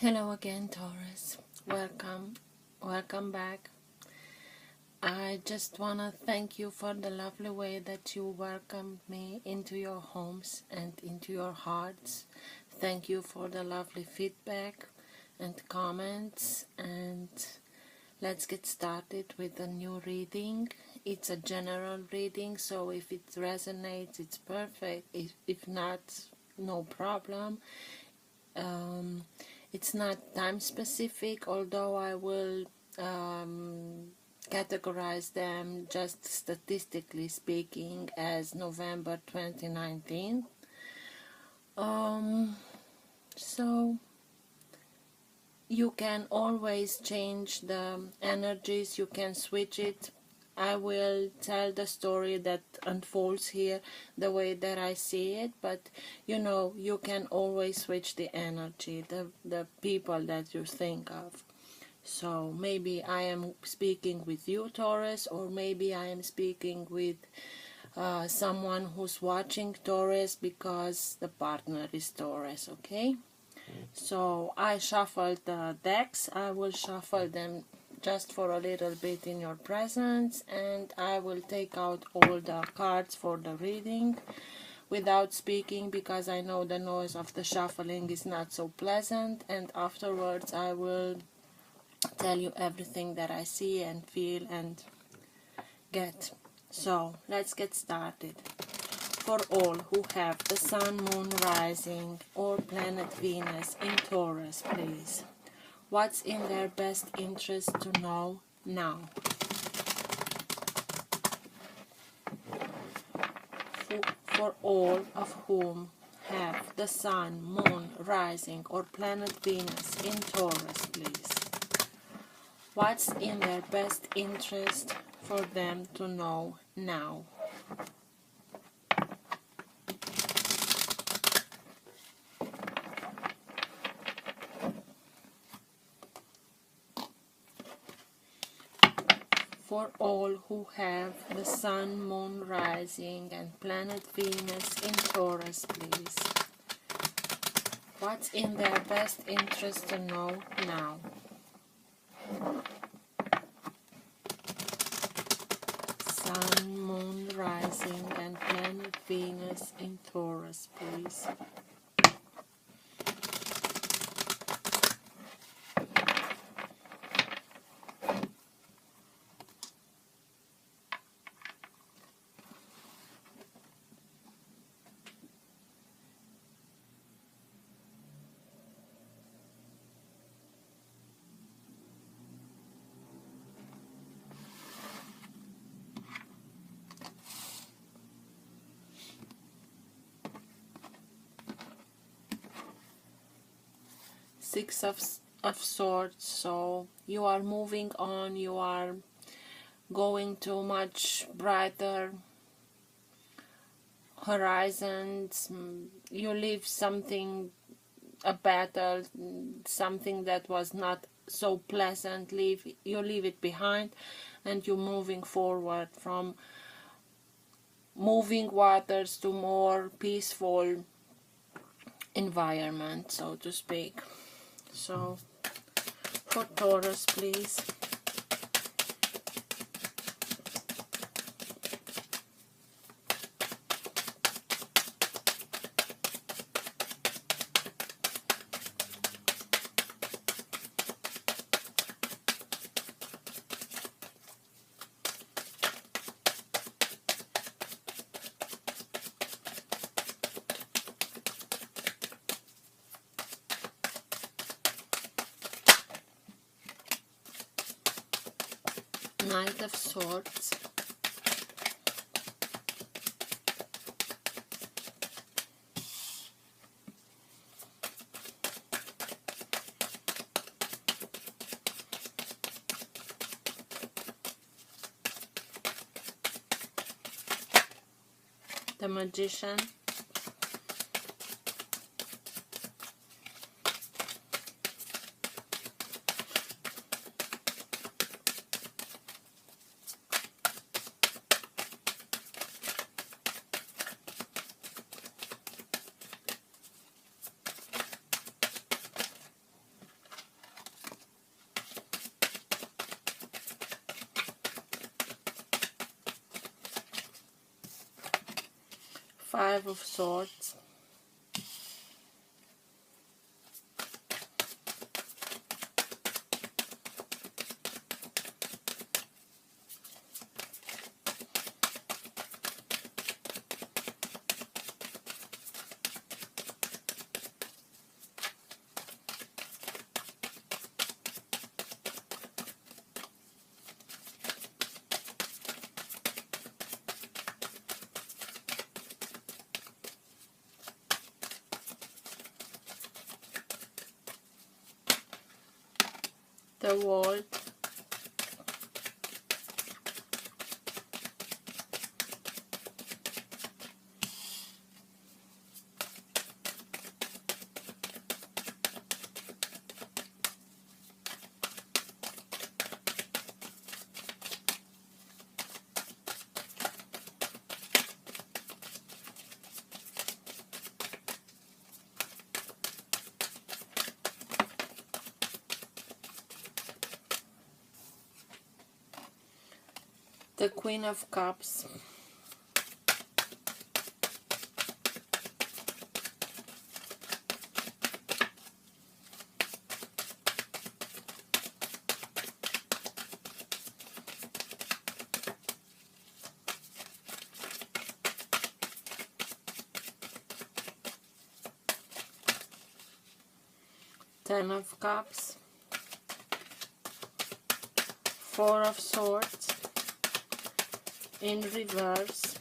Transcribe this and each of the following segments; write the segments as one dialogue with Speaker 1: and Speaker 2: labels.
Speaker 1: Hello again, Taurus. Welcome back. I just want to thank you for the lovely way that you welcomed me into your homes and into your hearts. Thank you for the lovely feedback and comments, and let's get started with a new reading. It's a general reading, so if it resonates, it's perfect. If not, no problem. It's not time specific, although I will categorize them just statistically speaking as November 2019. So you can always change the energies, you can switch it. I will tell the story that unfolds here the way that I see it, but you can always switch the energy, the people that you think of. So maybe I am speaking with you, Taurus, or maybe I am speaking with someone who's watching Taurus because the partner is Taurus, okay? So I shuffled the decks. I will shuffle them just for a little bit in your presence, and I will take out all the cards for the reading without speaking because I know the noise of the shuffling is not so pleasant, and afterwards I will tell you everything that I see and feel and get. So let's get started. For all who have the Sun, Moon, Rising or planet Venus in Taurus, please. What's in their best interest to know now? For all of whom have the Sun, Moon, Rising or planet Venus in Taurus, please. What's in their best interest for them to know now? For all who have the Sun, Moon, Rising and planet Venus in Taurus, please. What's in their best interest to know now? Sun, Moon, Rising and planet Venus in Taurus, please. Six of Swords, so you are moving on, you are going to much brighter horizons, you leave something, a battle, something that was not so pleasant, you leave it behind, and you're moving forward from moving waters to more peaceful environment, so to speak. So for Taurus, please. Knight of Swords, the Magician, Five of Swords, the World, the Queen of Cups, Ten of Cups, Four of Swords in reverse,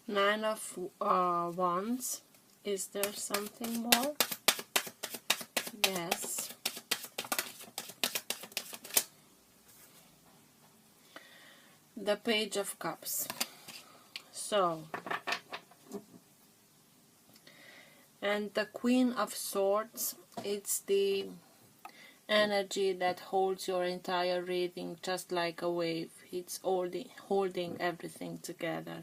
Speaker 1: Nine of Wands. Is there something more? Yes. The Page of Cups. So, and the Queen of Swords, it's the energy that holds your entire reading just like a wave. It's holding everything together.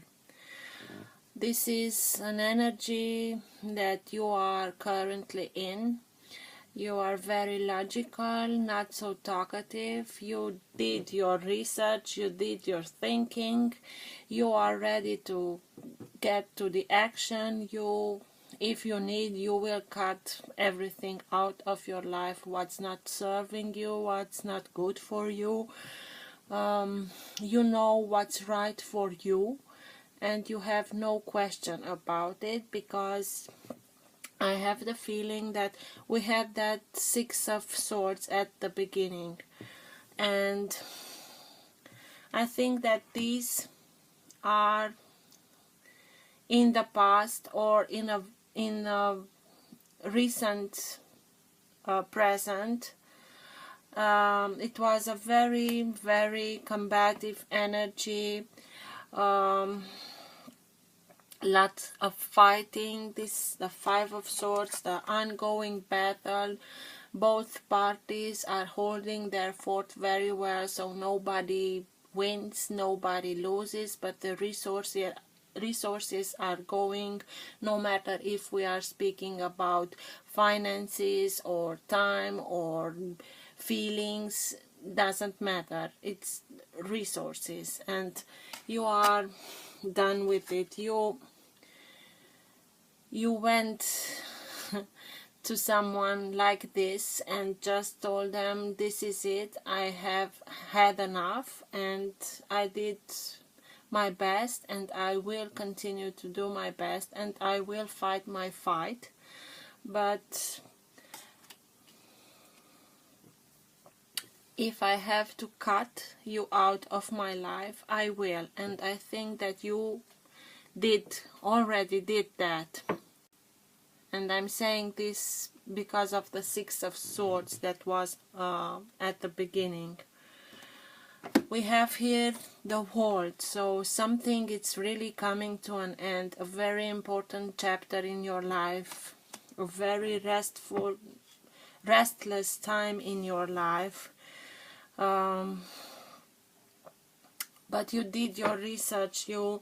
Speaker 1: This is an energy that you are currently in. You are very logical, not so talkative. You did your research, you did your thinking. You are ready to get to the action. If you need, you will cut everything out of your life, what's not serving you, what's not good for you. You know what's right for you, and you have no question about it, because I have the feeling that we had that Six of Swords at the beginning, and I think that these are in the past or in a recent present. It was a very, very combative energy, lots of fighting. The Five of Swords, the ongoing battle. Both parties are holding their fort very well, so nobody wins, nobody loses, but the resources are going, no matter if we are speaking about finances or time or feelings. doesn't matter. It's resources, and you are done with it. You went to someone like this and just told them, this is it, I have had enough, and I did my best, and I will continue to do my best, and I will fight my fight. But if I have to cut you out of my life, I will, and I think that you already did that. And I'm saying this because of the Six of Swords that was at the beginning. We have here the World, so something it's really coming to an end, a very important chapter in your life, a very restless time in your life. But you did your research, you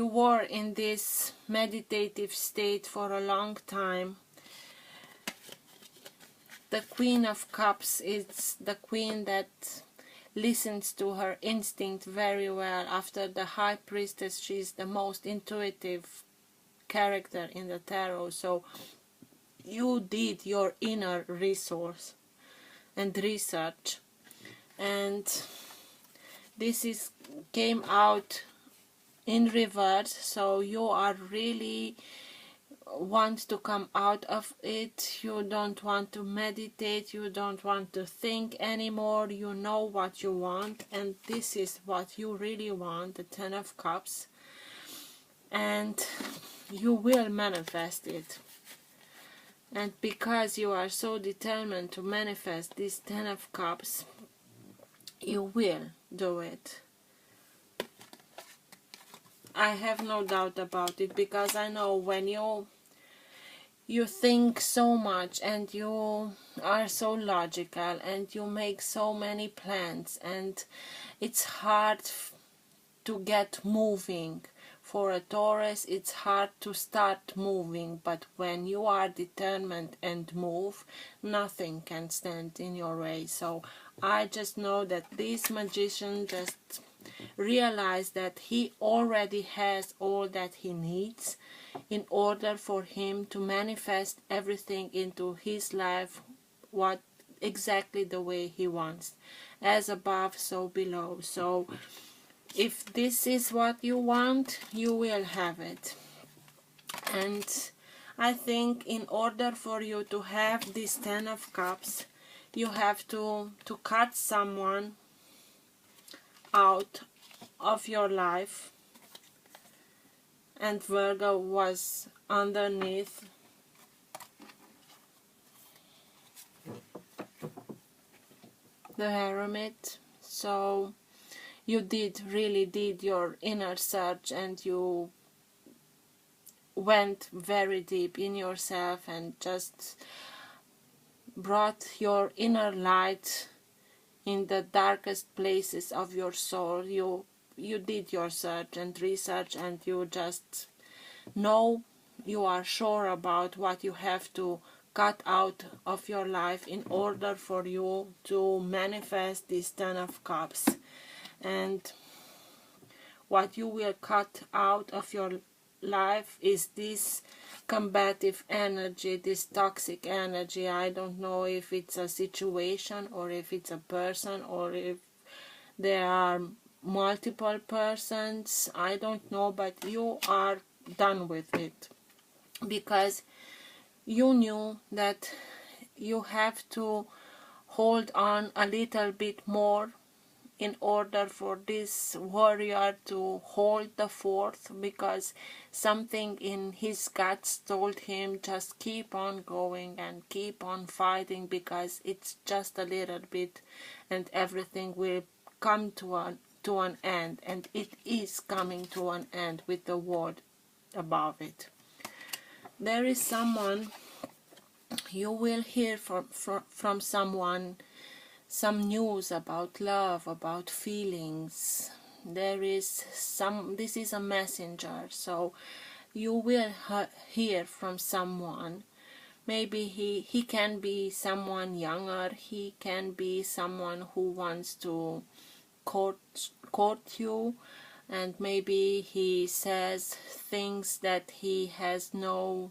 Speaker 1: were in this meditative state for a long time. The Queen of Cups is the queen that listens to her instinct very well. After the High Priestess, she is the most intuitive character in the tarot. So you did your inner resource and research, and this came out in reverse. So you are really want to come out of it. You don't want to meditate, you don't want to think anymore. You know what you want, and this is what you really want, the Ten of Cups, and you will manifest it. And because you are so determined to manifest this Ten of Cups, you will do it. I have no doubt about it, because I know when you think so much, and you are so logical, and you make so many plans, and it's hard to get moving. For a Taurus, it's hard to start moving, but when you are determined and move, nothing can stand in your way. So I just know that this magician just realized that he already has all that he needs in order for him to manifest everything into his life, what exactly the way he wants, as above so below. So if this is what you want, you will have it. And I think in order for you to have this Ten of Cups, you have to cut someone out of your life, and Virgo was underneath. The Hermit. So you really did your inner search, and you went very deep in yourself and just brought your inner light in the darkest places of your soul. You did your search and research, and you just know, you are sure about what you have to cut out of your life in order for you to manifest this Ten of Cups. And what you will cut out of your life is this combative energy, this toxic energy. I don't know if it's a situation, or if it's a person, or if there are multiple persons. I don't know, but you are done with it, because you knew that you have to hold on a little bit more in order for this warrior to hold the fort, because something in his guts told him just keep on going and keep on fighting, because it's just a little bit and everything will come to an end, and it is coming to an end with the word above it. There is someone, you will hear from someone some news about love, about feelings. This is a messenger, so you will hear from someone. maybe he can be someone younger, he can be someone who wants to court you, and maybe he says things that he has no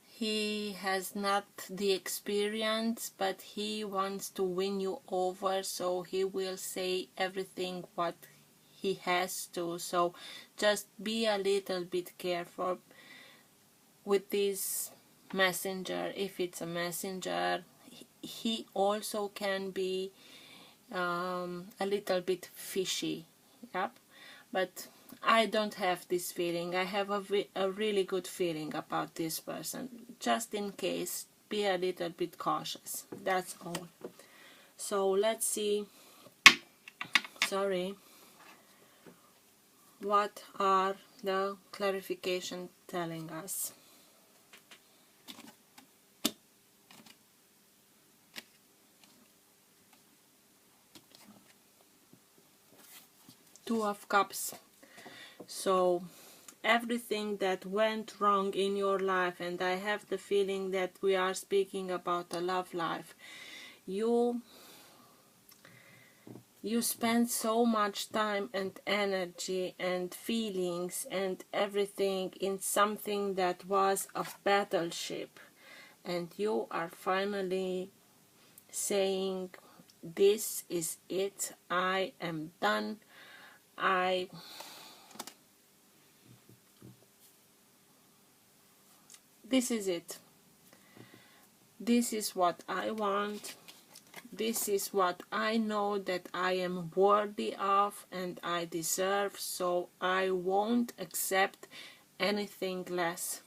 Speaker 1: he has not the experience, but he wants to win you over, so he will say everything what he has to. So just be a little bit careful with this messenger. If it's a messenger, he also can be a little bit fishy. Yep. But I don't have this feeling. I have a really good feeling about this person. Just in case, be a little bit cautious. That's all. So let's see. Sorry. What are the clarification telling us? Two of Cups. So everything that went wrong in your life, and I have the feeling that we are speaking about a love life, you spend so much time and energy and feelings and everything in something that was a battleship, and you are finally saying, this is it, I am done, this is it. This is what I want. This is what I know that I am worthy of and I deserve, so I won't accept anything less.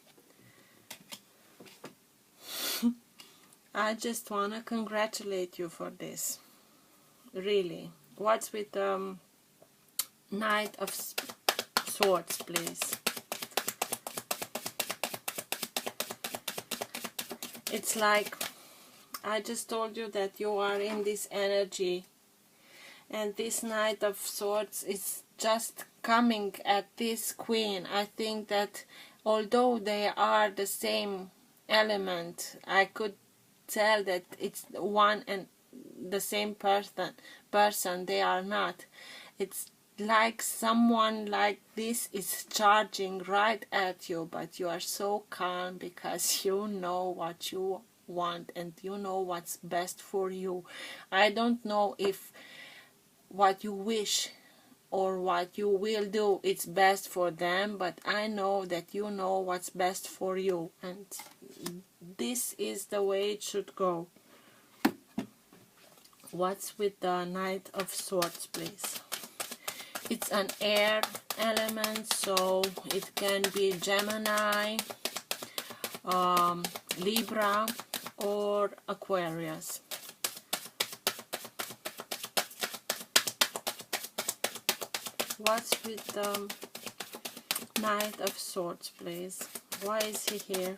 Speaker 1: I just want to congratulate you for this. Really. What's with the Knight of Swords, please? It's like, I just told you that you are in this energy, and this Knight of Swords is just coming at this Queen. I think that although they are the same element, I could tell that it's one and the same person. They are not. It's like someone like this is charging right at you, but you are so calm because you know what you want and you know what's best for you. I don't know if what you wish or what you will do it's best for them, but I know that you know what's best for you, and this is the way it should go. What's with the Knight of Swords, please? It's an air element, so it can be Gemini, Libra, or Aquarius. What's with the Knight of Swords, please? Why is he here?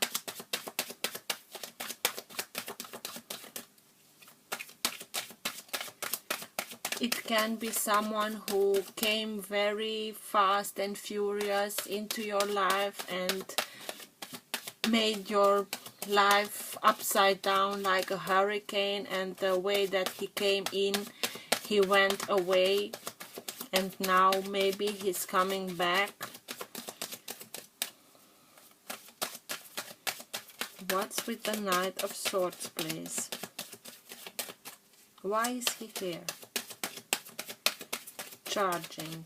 Speaker 1: It can be someone who came very fast and furious into your life and made your life upside down like a hurricane, and the way that he came in, he went away, and now maybe he's coming back. What's with the Knight of Swords, please? Why is he here? Charging.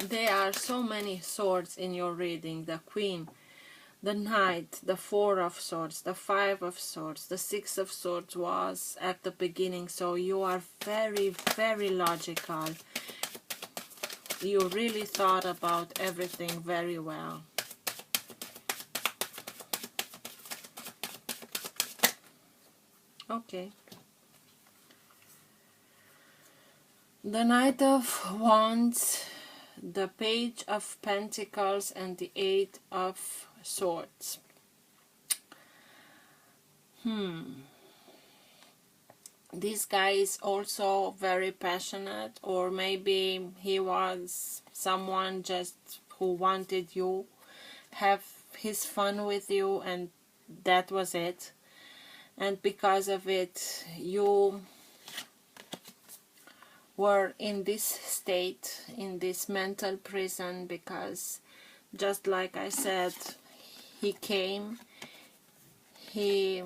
Speaker 1: There are so many swords in your reading. The Queen, the Knight, the Four of Swords, the Five of Swords, the Six of Swords was at the beginning. So you are very, very logical. You really thought about everything very well. Okay. The Knight of Wands, the Page of Pentacles, and the Eight of Swords. This guy is also very passionate, or maybe he was someone just who wanted you, have his fun with you, and that was it. And because of it, you were in this state, in this mental prison, because just like I said, he came, he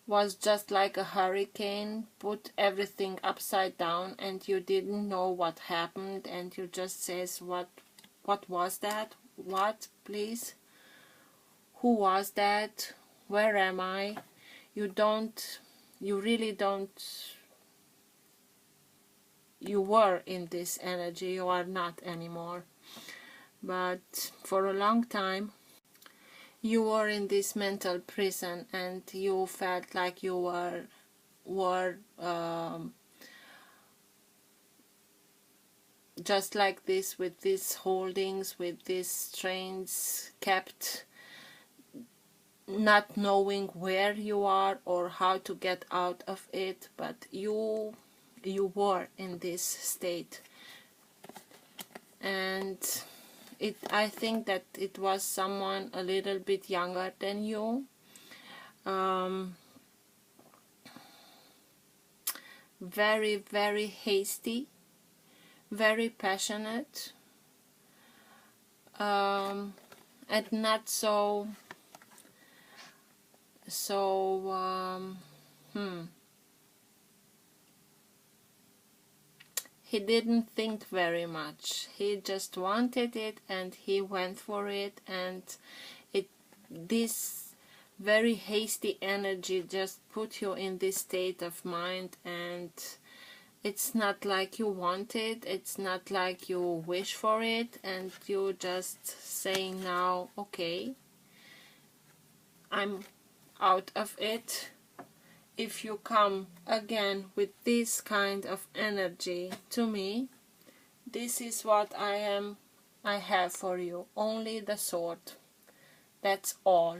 Speaker 1: was just like a hurricane, put everything upside down, and you didn't know what happened, and you just says, what was that? What, please? Who was that? Where am I? You really don't, you were in this energy, you are not anymore. But for a long time, you were in this mental prison, and you felt like you were just like this, with these holdings, with these trains kept, not knowing where you are or how to get out of it. But you were in this state, and I think that it was someone a little bit younger than you, very, very hasty, very passionate, and not so he didn't think very much. He just wanted it, and he went for it, and this very hasty energy just put you in this state of mind, and it's not like you want it, it's not like you wish for it, and you just saying now, okay, I'm out of it. If you come again with this kind of energy to me, this is what I have for you. Only the sword. That's all.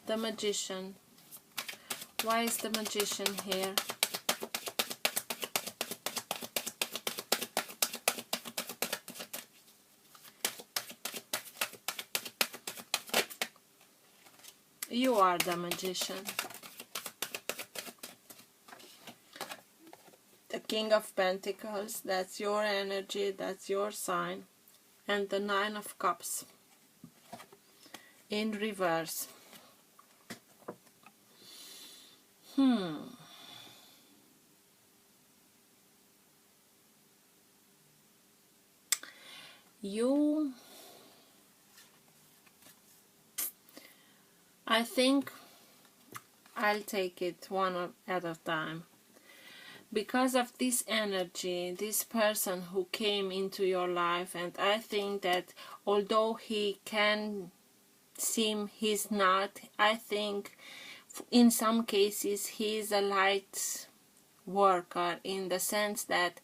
Speaker 1: The Magician. Why is the Magician here? You are the Magician. The King of Pentacles, that's your energy, that's your sign. And the Nine of Cups in reverse. I think I'll take it one at a time. Because of this energy, this person who came into your life, and I think that although he can seem he's not, I think in some cases he is a light worker, in the sense that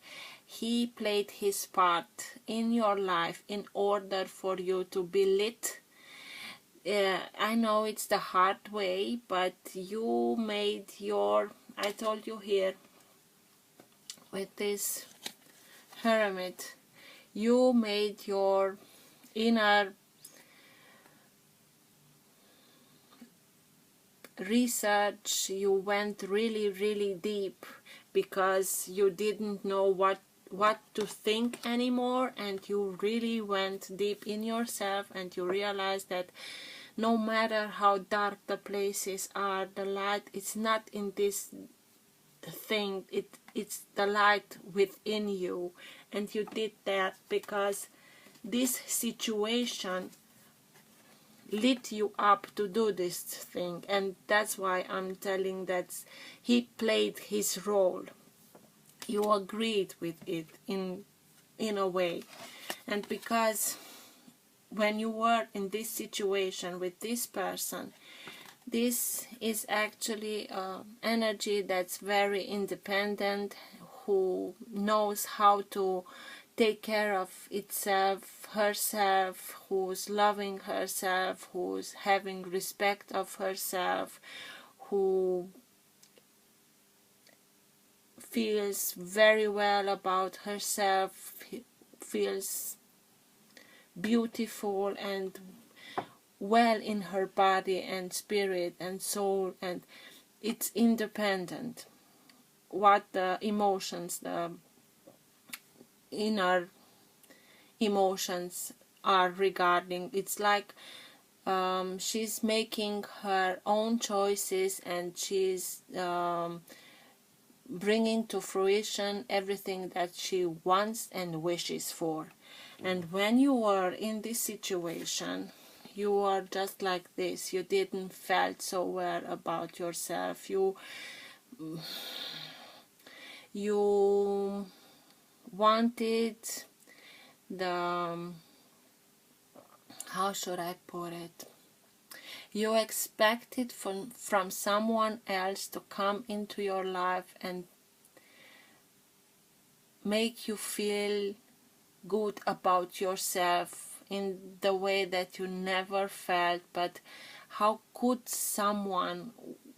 Speaker 1: he played his part in your life in order for you to be lit. I know it's the hard way, but you made your, I told you here with this Hermit, you made your inner research, you went really, really deep, because you didn't know what to think anymore, and you really went deep in yourself, and you realized that no matter how dark the places are, the light is not in this thing, it's the light within you. And you did that because this situation lit you up to do this thing, and that's why I'm telling that he played his role. You agreed with it in a way, and because when you were in this situation with this person, this is actually energy that's very independent, who knows how to take care of itself, herself, who's loving herself, who's having respect of herself, who feels very well about herself, feels beautiful and well in her body and spirit and soul, and it's independent what the emotions, the inner emotions are regarding. It's like she's making her own choices, and she's bringing to fruition everything that she wants and wishes for. And when you are in this situation, you are just like this. You didn't felt so well about yourself. You wanted the, how should I put it? You expected from someone else to come into your life and make you feel good about yourself in the way that you never felt. But how could someone,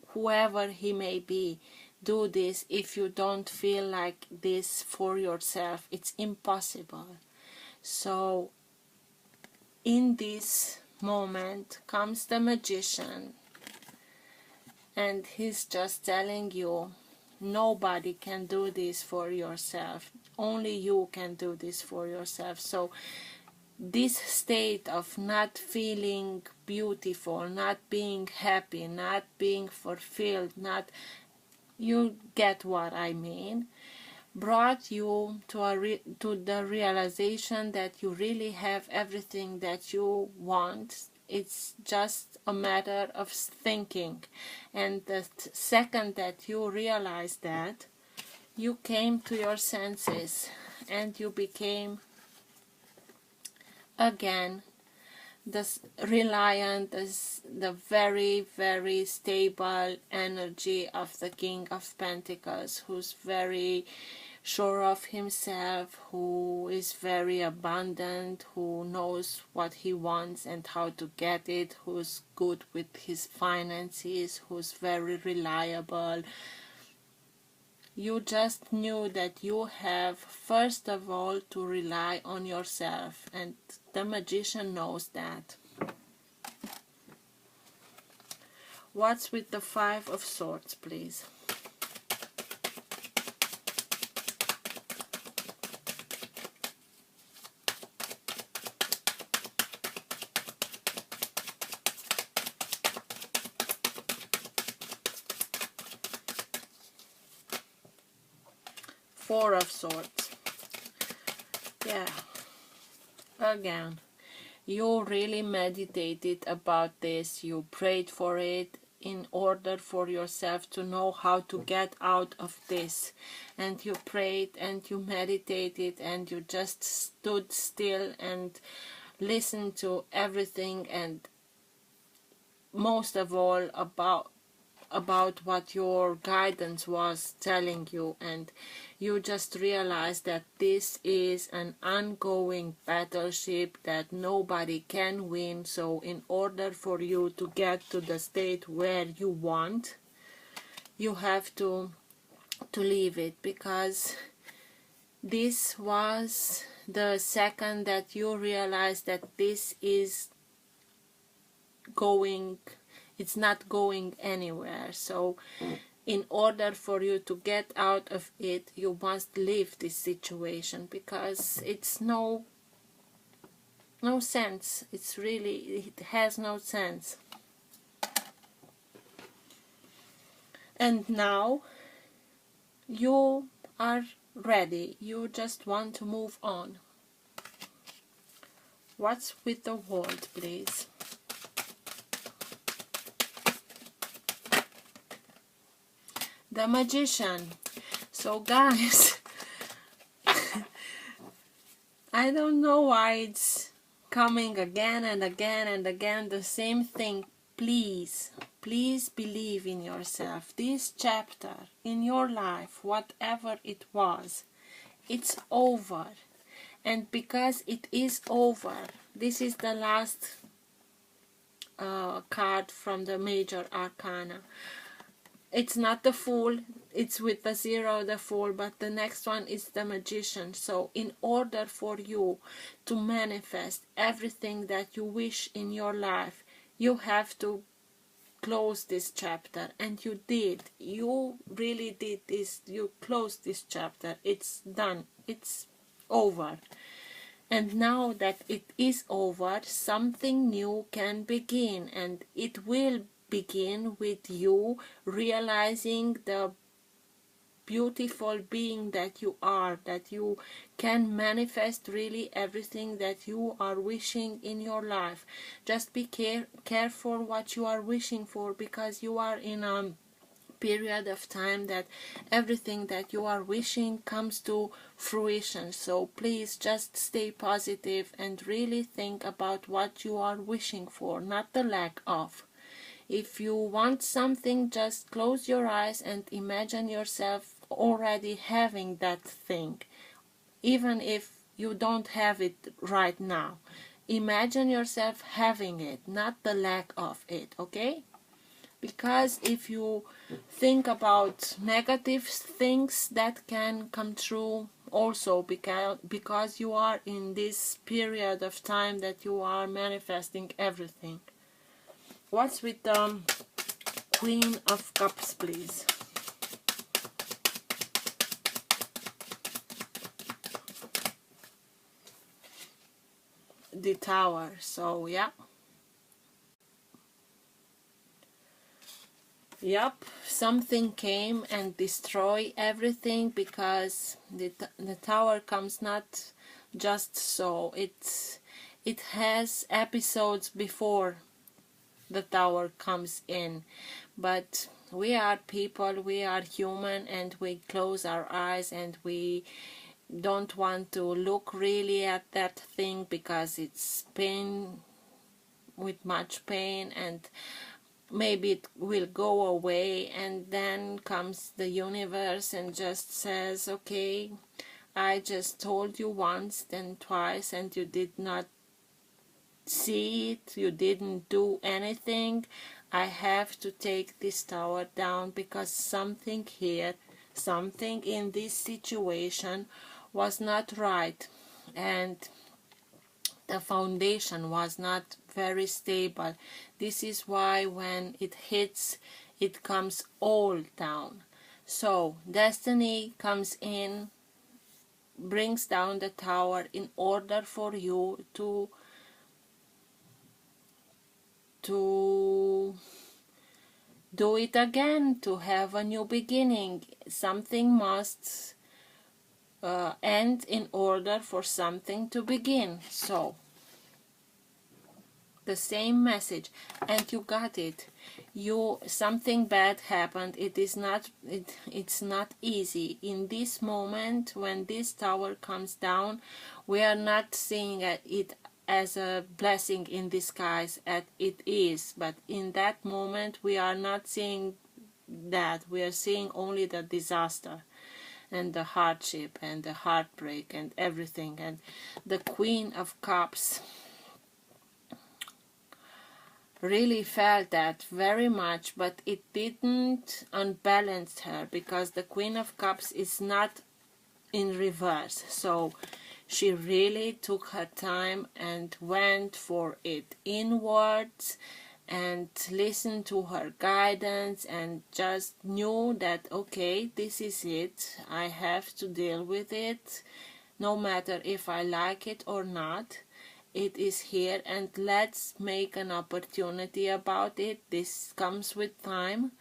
Speaker 1: whoever he may be, do this if you don't feel like this for yourself? It's impossible. So in this moment comes the magician, and he's just telling you, nobody can do this for yourself. Only you can do this for yourself. So this state of not feeling beautiful, not being happy, not being fulfilled, not, you get what I mean, brought you to the realization that you really have everything that you want. It's just a matter of thinking. And the second that you realize that, you came to your senses and you became again this reliant, the very, very stable energy of the King of Pentacles, who's very sure of himself, who is very abundant, who knows what he wants and how to get it, who's good with his finances, who's very reliable. You just knew that you have, first of all, to rely on yourself, and the magician knows that. What's with the Five of Swords, please? Four of Swords. Yeah. Again, you really meditated about this. You prayed for it in order for yourself to know how to get out of this. And you prayed and you meditated and you just stood still and listened to everything, and most of all about what your guidance was telling you, and you just realized that this is an ongoing battleship that nobody can win. So in order for you to get to the state where you want, you have to leave it, because this was the second that you realized that this is going, it's not going anywhere. So in order for you to get out of it, you must leave this situation, because it's no sense. It's really, it has no sense. And now you are ready. You just want to move on. What's with the World, please? The Magician. So guys, I don't know why it's coming again and again and again, the same thing. Please, please believe in yourself. This chapter in your life, whatever it was, it's over. And because it is over, this is the last card from the major arcana. It's not the Fool, it's with the 0, the Fool, but the next one is the Magician. So in order for you to manifest everything that you wish in your life, you have to close this chapter. And you did. You really did this. You closed this chapter. It's done. It's over. And now that it is over, something new can begin, and it will begin with you realizing the beautiful being that you are, that you can manifest really everything that you are wishing in your life. Just be careful what you are wishing for, because you are in a period of time that everything that you are wishing comes to fruition. So please just stay positive and really think about what you are wishing for, not the lack of. If you want something, just close your eyes and imagine yourself already having that thing, even if you don't have it right now. Imagine yourself having it, not the lack of it, okay? Because if you think about negative things, that can come true also, because you are in this period of time that you are manifesting everything. What's with the Queen of Cups, please? The Tower. So yeah. Yep, something came and destroy everything, because the Tower comes not just so. It has episodes before the Tower comes in. But we are people, we are human, and we close our eyes and we don't want to look really at that thing, because it's pain, with much pain, and maybe it will go away. And then comes the universe and just says, okay, I just told you once, then twice, and you did not see it, you didn't do anything. I have to take this tower down, because something here, something in this situation was not right, and the foundation was not very stable. This is why when it hits, it comes all down. So destiny comes in, brings down the tower in order for you to do it again, to have a new beginning. Something must end in order for something to begin. So the same message, and you got it. Something bad happened. It's not easy in this moment. When this tower comes down, we are not seeing it as a blessing in disguise, as it is, but in that moment we are not seeing that. We are seeing only the disaster and the hardship and the heartbreak and everything. And the Queen of Cups really felt that very much, but it didn't unbalance her, because the Queen of Cups is not in reverse. So she really took her time and went for it inwards and listened to her guidance, and just knew that, okay, this is it, I have to deal with it, no matter if I like it or not. It is here, and let's make an opportunity about it. This comes with time.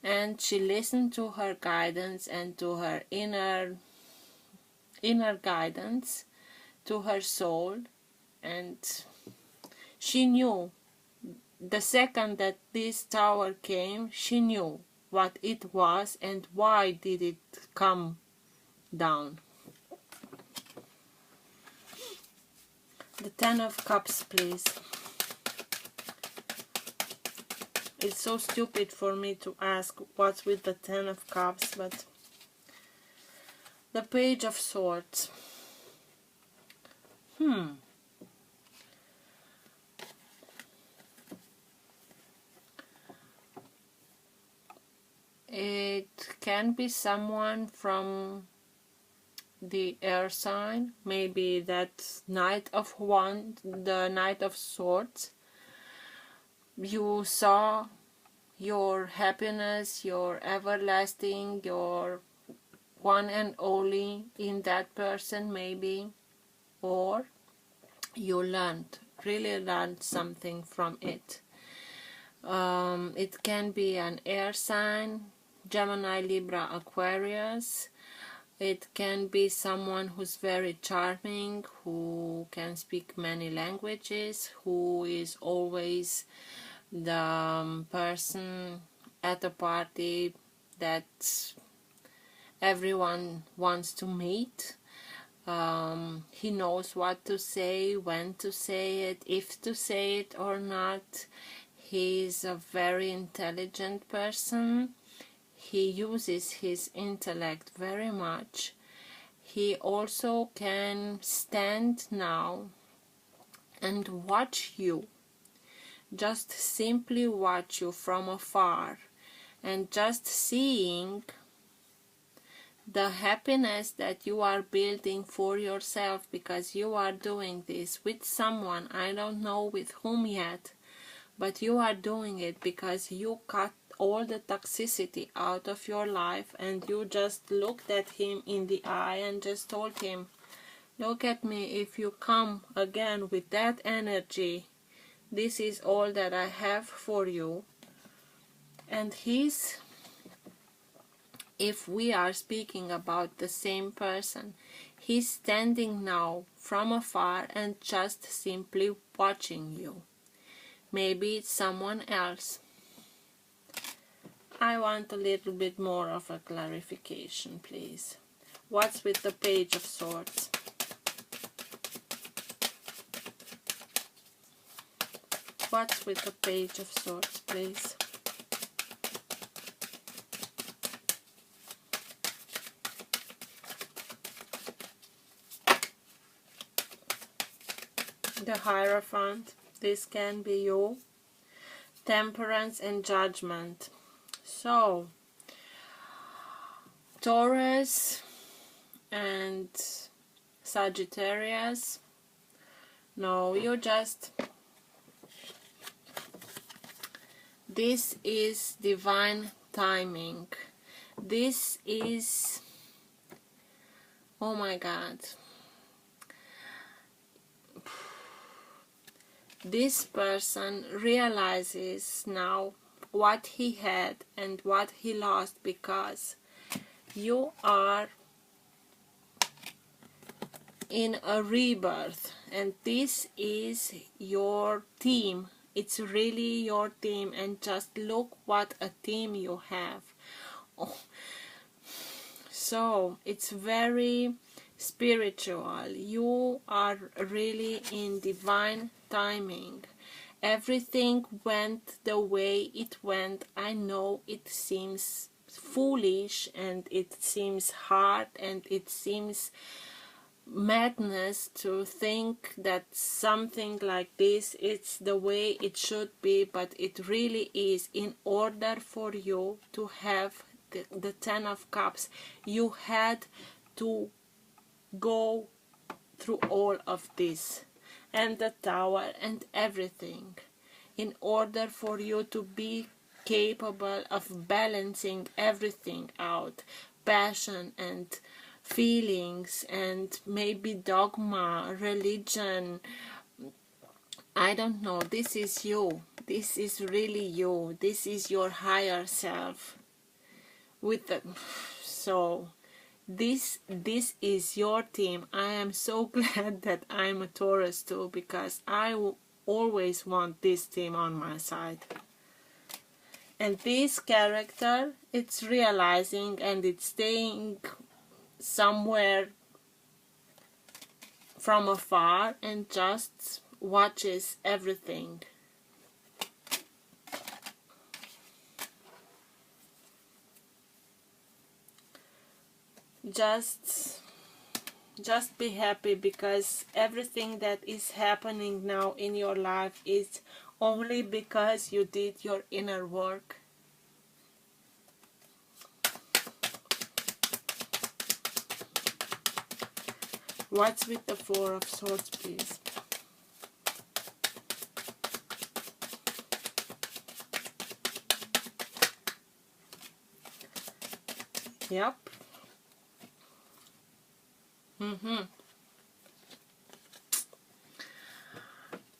Speaker 1: And she listened to her guidance and to her inner guidance, to her soul, and she knew the second that this tower came, she knew what it was and why did it come down. The Ten of Cups, please. It's so stupid for me to ask what's with the Ten of Cups, but the Page of Swords. It can be someone from the air sign, maybe that Knight of Wands, the Knight of Swords. You saw your happiness, your everlasting, your one and only in that person, maybe, or you really learned something from it. It can be an air sign, Gemini, Libra, Aquarius. It can be someone who's very charming, who can speak many languages, who is always the person at a party that everyone wants to meet. He knows what to say, when to say it, if to say it or not. He's a very intelligent person. He uses his intellect very much. He also can stand now and watch you. Just simply watch you from afar and just seeing the happiness that you are building for yourself, because you are doing this with someone, I don't know with whom yet, but you are doing it because you cut all the toxicity out of your life and you just looked at him in the eye and just told him, look at me, if you come again with that energy, this is all that I have for you. And if we are speaking about the same person, he's standing now from afar and just simply watching you. Maybe it's someone else. I want a little bit more of a clarification, please. What's with the Page of Swords? What's with the Page of Swords, please? The Hierophant. This can be you. Temperance and Judgment. So, Taurus and Sagittarius. No, you just... This is divine timing. This is... Oh my God. This person realizes now what he had and what he lost, because you are in a rebirth and this is your team. It's really your team, and just look what a team you have. Oh. So it's very spiritual. You are really in divine timing. Everything went the way it went. I know it seems foolish and it seems hard and it seems madness to think that something like this it's the way it should be, but it really is. In order for you to have the Ten of Cups, you had to go through all of this and the Tower and everything in order for you to be capable of balancing everything out, passion and feelings and maybe dogma, religion. I don't know. This is you. This is really you. This is your higher self. So this is your team. I am so glad that I'm a Taurus too, because I always want this team on my side. And this character, it's realizing and it's staying somewhere from afar and just watches everything. Just be happy, because everything that is happening now in your life is only because you did your inner work. What's with the Four of Swords, please? Yep.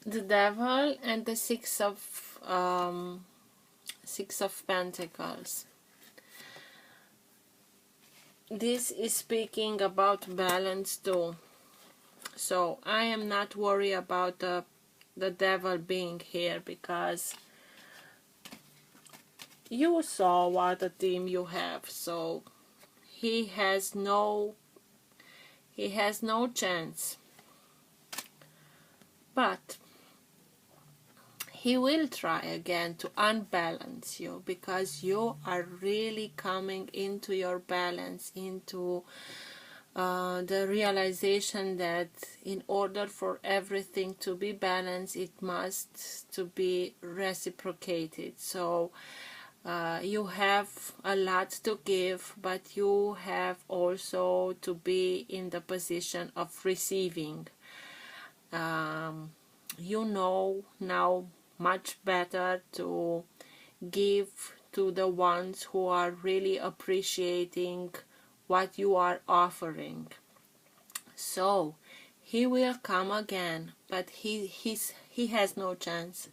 Speaker 1: The Devil and the Six of Pentacles. This is speaking about balance too. So I am not worried about the devil being here, because you saw what a team you have. So he has no chance. But he will try again to unbalance you, because you are really coming into your balance, into the realization that in order for everything to be balanced, it must to be reciprocated. So you have a lot to give, but you have also to be in the position of receiving. You know now much better to give to the ones who are really appreciating what you are offering. So he will come again, but he has no chance.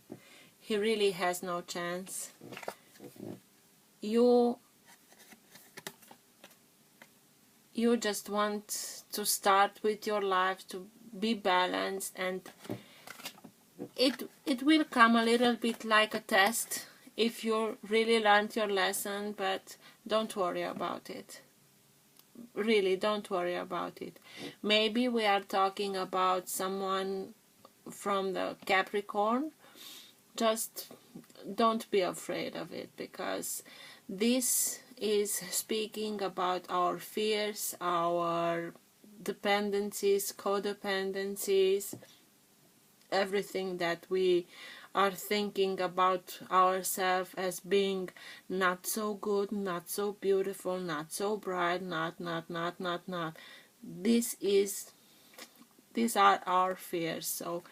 Speaker 1: He really has no chance. You just want to start with your life to be balanced, and it will come a little bit like a test if you really learned your lesson, but don't worry about it. Really, don't worry about it. Maybe we are talking about someone from the Capricorn. Just don't be afraid of it, because this is speaking about our fears, our dependencies, codependencies, everything that we are thinking about ourselves as being not so good, not so beautiful, not so bright, not. These are our fears. So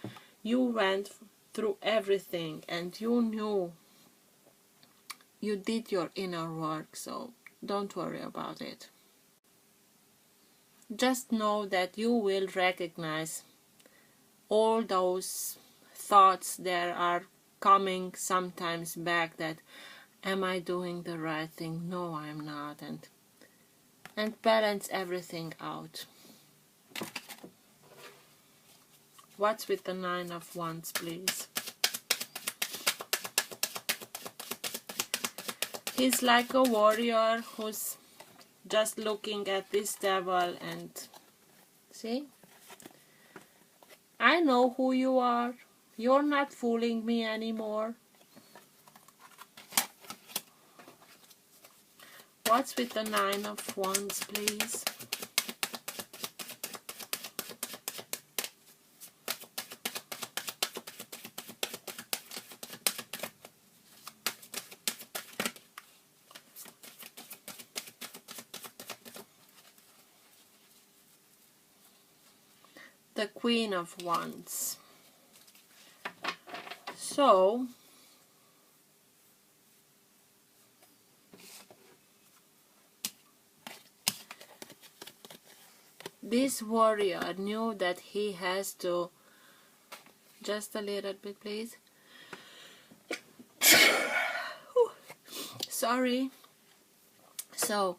Speaker 1: you went through everything and you knew you did your inner work, so don't worry about it. Just know that you will recognize all those thoughts that are coming sometimes back, that am I doing the right thing? No, I'm not. And balance everything out. What's with the Nine of Wands, please? He's like a warrior who's just looking at this devil and see, I know who you are. You're not fooling me anymore. What's with the Nine of Wands, please? The Queen of Wands. So this warrior knew that he has to, just a little bit please, sorry. So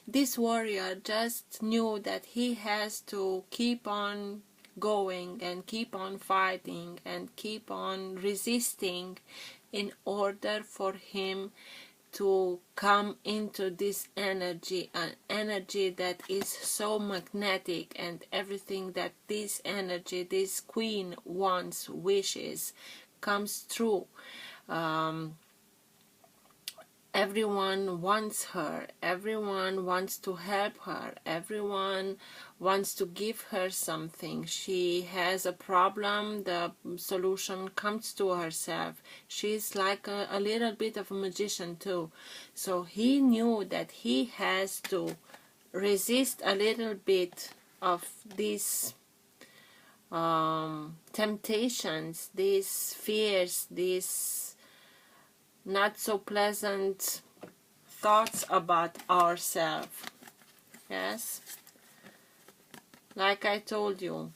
Speaker 1: this warrior just knew that he has to keep on going and keep on fighting and keep on resisting in order for him to come into this energy, an energy that is so magnetic, and everything that this energy, this queen wants, wishes, comes true. Everyone wants her, everyone wants to help her, everyone wants to give her something. She has a problem, the solution comes to herself. She's like a little bit of a magician too. So he knew that he has to resist a little bit of these temptations, these fears, these not so pleasant thoughts about ourselves. Yes, like I told you,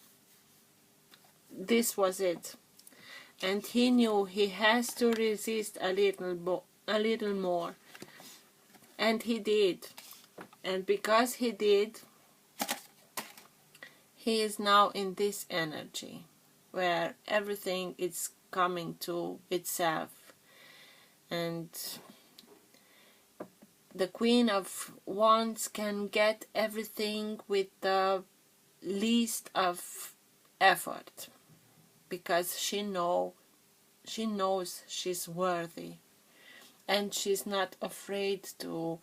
Speaker 1: this was it, and he knew he has to resist a little more, and he did. And because he did, he is now in this energy where everything is coming to itself. And the Queen of Wands can get everything with the least of effort, because she knows she's worthy, and she's not afraid to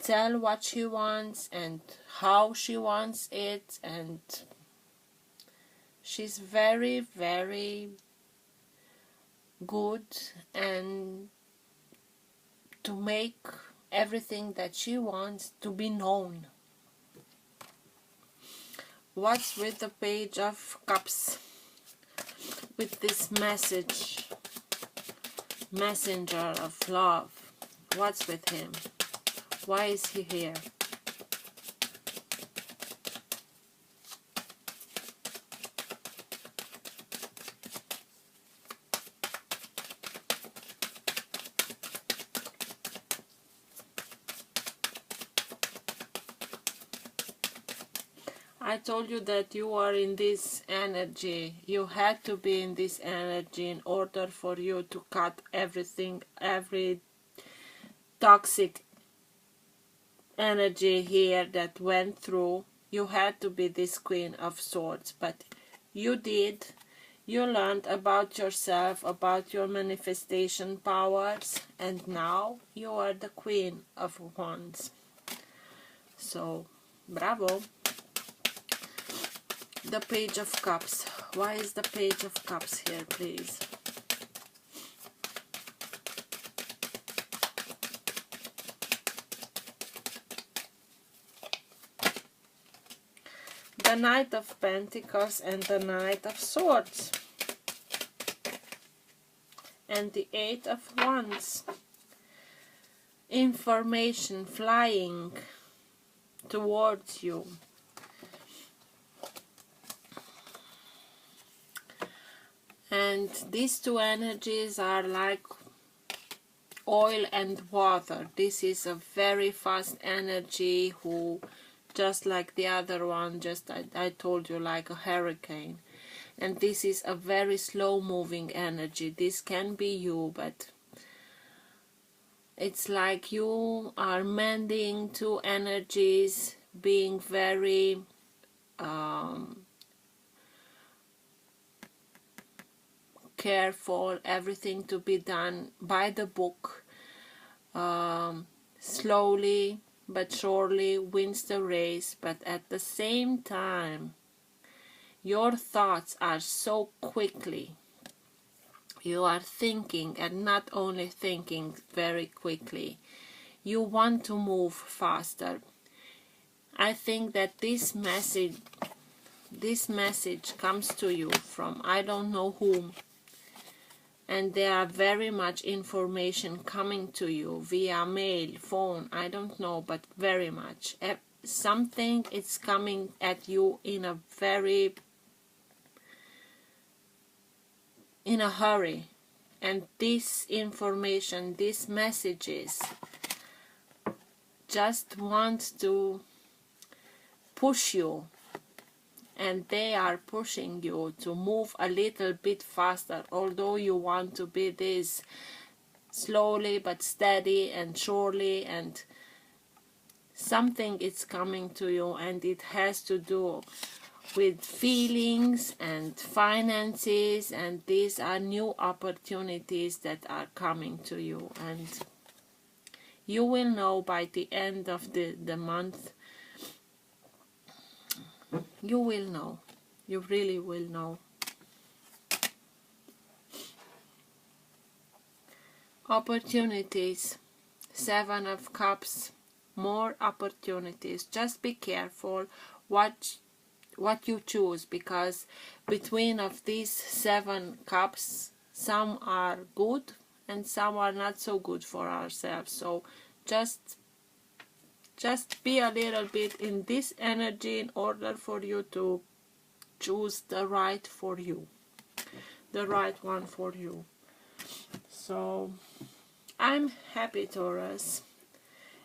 Speaker 1: tell what she wants and how she wants it, and she's very, very good and to make everything that she wants to be known. What's with the Page of Cups? With this message, messenger of love, what's with him? Why is he here? I told you that you are in this energy. You had to be in this energy in order for you to cut everything, every toxic energy here that went through. You had to be this Queen of Swords, but you did. You learned about yourself, about your manifestation powers, and now you are the Queen of Wands. So, bravo. The Page of Cups. Why is the Page of Cups here, please? The Knight of Pentacles and the Knight of Swords. And the Eight of Wands. Information flying towards you. And these two energies are like oil and water. This is a very fast energy who, just like the other one, just I told you, like a hurricane. And this is a very slow moving energy. This can be you, but it's like you are mending two energies, being very careful, everything to be done by the book. Slowly but surely wins the race, but at the same time your thoughts are so quickly. You are thinking, and not only thinking, very quickly. You want to move faster. I think that this message comes to you from I don't know whom, and there are very much information coming to you via mail, phone, I don't know, but very much. Something is coming at you in a hurry, and this information, these messages just want to push you, and they are pushing you to move a little bit faster. Although you want to be this slowly but steady and surely, and something is coming to you, and it has to do with feelings and finances, and these are new opportunities that are coming to you, and you will know by the end of the month. You will know. You really will know. Opportunities. 7 of Cups. More opportunities. Just be careful what you choose, because between of these 7 cups, some are good and some are not so good for ourselves. So just be a little bit in this energy in order for you to choose the right for you, the right one for you. So I'm happy, Taurus.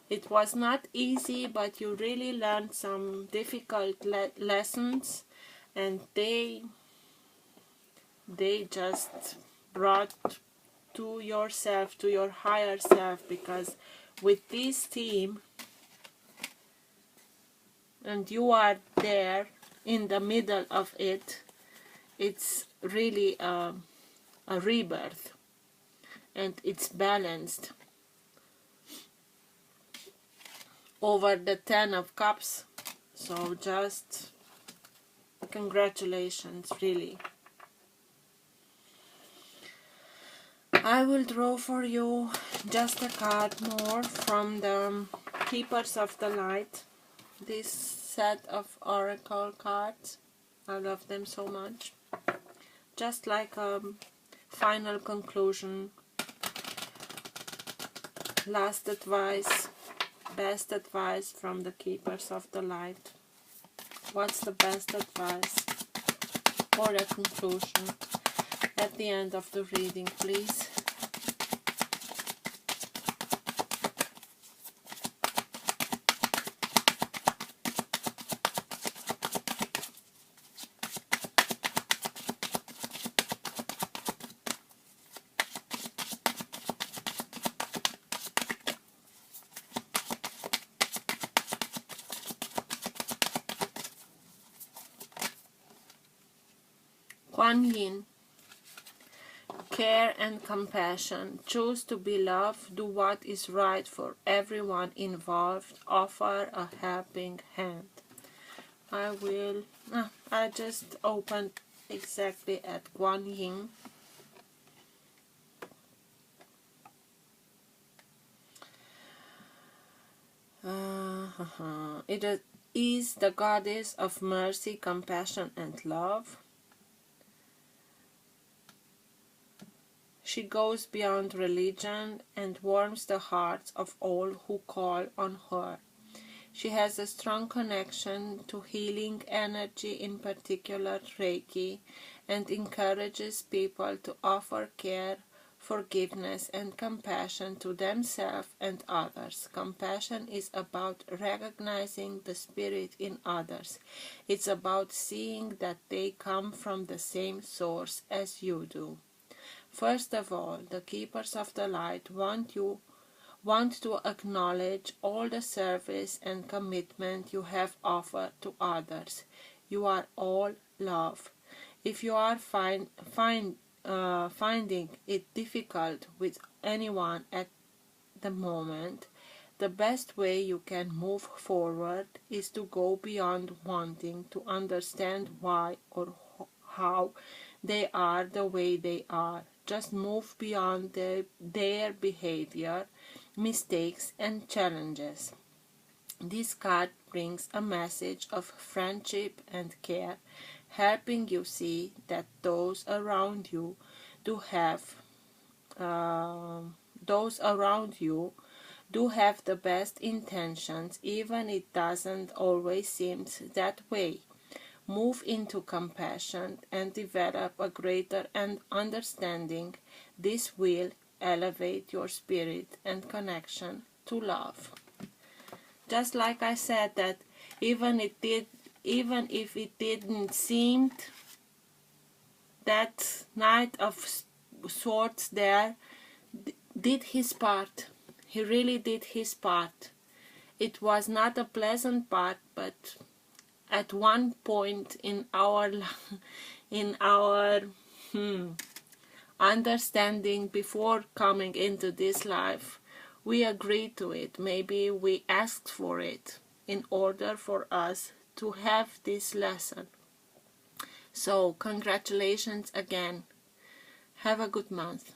Speaker 1: It was not easy, but you really learned some difficult lessons, and they just brought to yourself, to your higher self, because with this team, and you are there in the middle of it, it's really a rebirth, and it's balanced. Over the 10 of Cups, so just congratulations, really. I will draw for you just a card more from the Keepers of the Light. This set of oracle cards, I love them so much. Just like a final conclusion, last advice, best advice from the Keepers of the Light. What's the best advice or a conclusion at the end of the reading, please? Kuan Yin. Care and compassion. Choose to be loved. Do what is right for everyone involved. Offer a helping hand. I just opened exactly at Kuan Yin. It is the goddess of mercy, compassion, and love. She goes beyond religion and warms the hearts of all who call on her. She has a strong connection to healing energy, in particular Reiki, and encourages people to offer care, forgiveness, and compassion to themselves and others. Compassion is about recognizing the spirit in others. It's about seeing that they come from the same source as you do. First of all, the Keepers of the Light want to acknowledge all the service and commitment you have offered to others. You are all love. If you are finding it difficult with anyone at the moment, the best way you can move forward is to go beyond wanting to understand why or how they are the way they are. Just move beyond their behavior, mistakes, and challenges. This card brings a message of friendship and care, helping you see that those around you do have the best intentions, even it doesn't always seem that way. Move into compassion and develop a greater understanding. This will elevate your spirit and connection to love. Just like I said, that even if it didn't seem that Knight of Swords there, did his part. He really did his part. It was not a pleasant part, but at one point in our understanding before coming into this life, we agreed to it. Maybe we asked for it in order for us to have this lesson. So congratulations again. Have a good month.